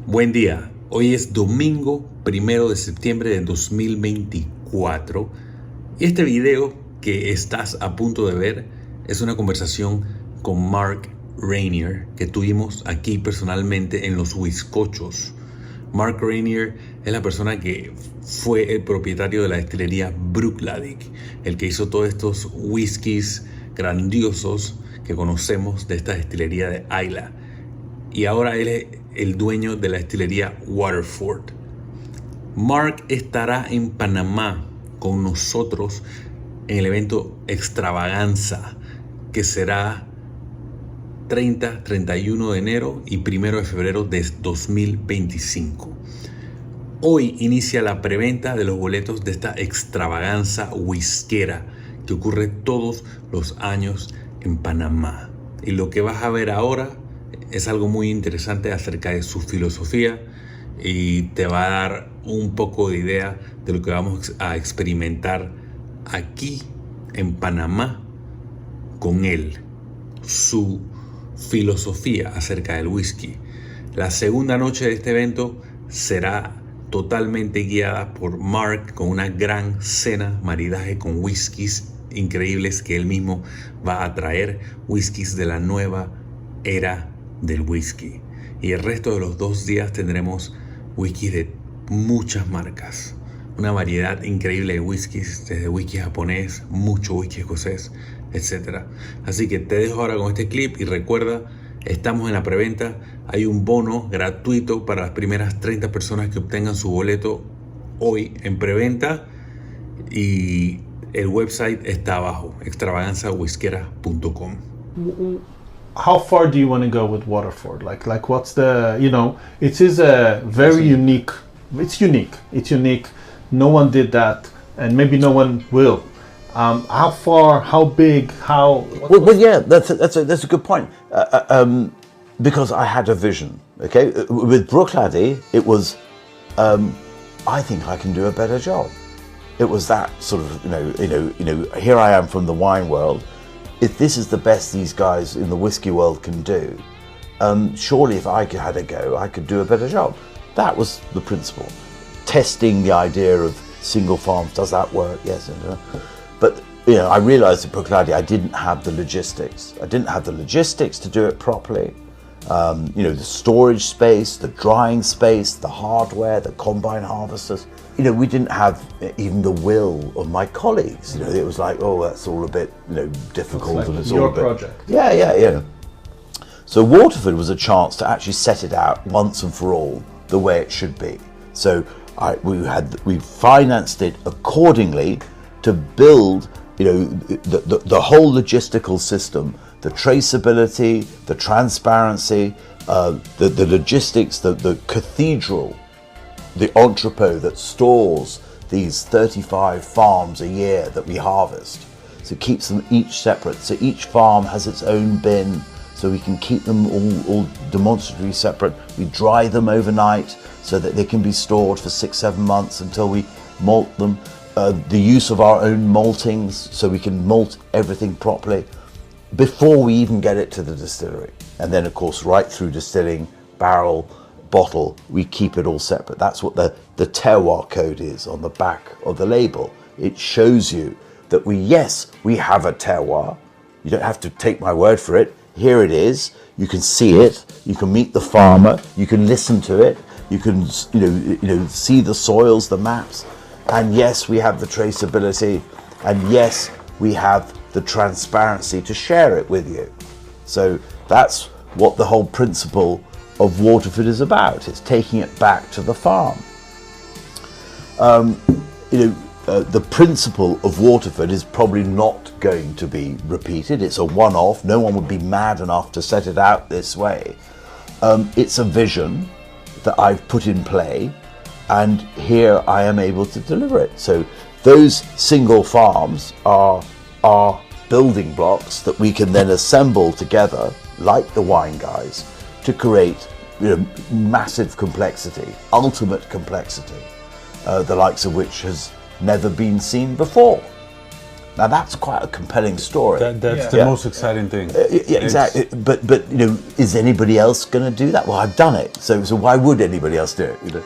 Buen día, hoy es domingo 1 de septiembre de 2024 y este video que estás a punto de ver es una conversación con Reynier que tuvimos aquí personalmente en los Whiskochos. Reynier es la persona que fue el propietario de la destilería Bruichladdich, el que hizo todos estos whiskies grandiosos que conocemos de esta destilería de Islay. Y ahora él es el dueño de la destilería Waterford. Mark estará en Panamá con nosotros en el evento Extravaganza, que será 30, 31 de enero y 1 de febrero de 2025. Hoy inicia la preventa de los boletos de esta extravaganza whiskera que ocurre todos los años en Panamá. Y lo que vas a ver ahora es algo muy interesante acerca de su filosofía y te va a dar un poco de idea de lo que vamos a experimentar aquí en Panamá con él, su filosofía acerca del whisky. La segunda noche de este evento será totalmente guiada por Mark con una gran cena, maridaje con whiskies increíbles que él mismo va a traer, whiskies de la nueva era del whisky. Y el resto de los 2 días tendremos whisky de muchas marcas, una variedad increíble de whiskies, desde whisky japonés, mucho whisky escocés, etc. Así que te dejo ahora con este clip y recuerda, estamos en la preventa, hay un bono gratuito para las primeras 30 personas que obtengan su boleto hoy en preventa y el website está abajo, extravaganzawhiskera.com. How far do you want to go with Waterford? Like what's the, it is a very unique, it's unique. No one did that and maybe no one will. How far, how big, how... Well, yeah, that's a good point. Because I had a vision, okay? With Bruichladdich, it was, I think I can do a better job. It was that sort of, here I am from the wine world. If this is the best these guys in the whiskey world can do, surely if I had a go, I could do a better job. That was the principle. Testing the idea of single farms, does that work? Yes. But I realized at Bruichladdich I didn't have the logistics. I didn't have the logistics to do it properly. The storage space, the drying space, the hardware, the combine harvesters. We didn't have even the will of my colleagues. It was like, oh, that's all a bit, difficult. It's your project. Yeah. So Waterford was a chance to actually set it out once and for all the way it should be. So we financed it accordingly to build, the whole logistical system, the traceability, the transparency, the logistics, the cathedral, the entrepot that stores these 35 farms a year that we harvest. So it keeps them each separate. So each farm has its own bin, so we can keep them all demonstrably separate. We dry them overnight so that they can be stored for 6-7 months until we malt them. The use of our own maltings, so we can malt everything properly before we even get it to the distillery. And then of course right through distilling, barrel, bottle, we keep it all separate. That's what the terroir code is on the back of the label. It shows you that we have a terroir. You don't have to take my word for it. Here it is. You can see it. You can meet the farmer. You can listen to it. You can see the soils, the maps. And yes, we have the traceability. And yes, we have the transparency to share it with you. So that's what the whole principle of Waterford is about. It's taking it back to the farm. The principle of Waterford is probably not going to be repeated. It's a one-off. No one would be mad enough to set it out this way. It's a vision that I've put in play, and here I am able to deliver it. So those single farms are building blocks that we can then assemble together, like the wine guys, to create massive complexity, ultimate complexity, the likes of which has never been seen before. Now that's quite a compelling story. That's the most exciting thing. Yeah, exactly. But is anybody else going to do that? Well, I've done it. So why would anybody else do it?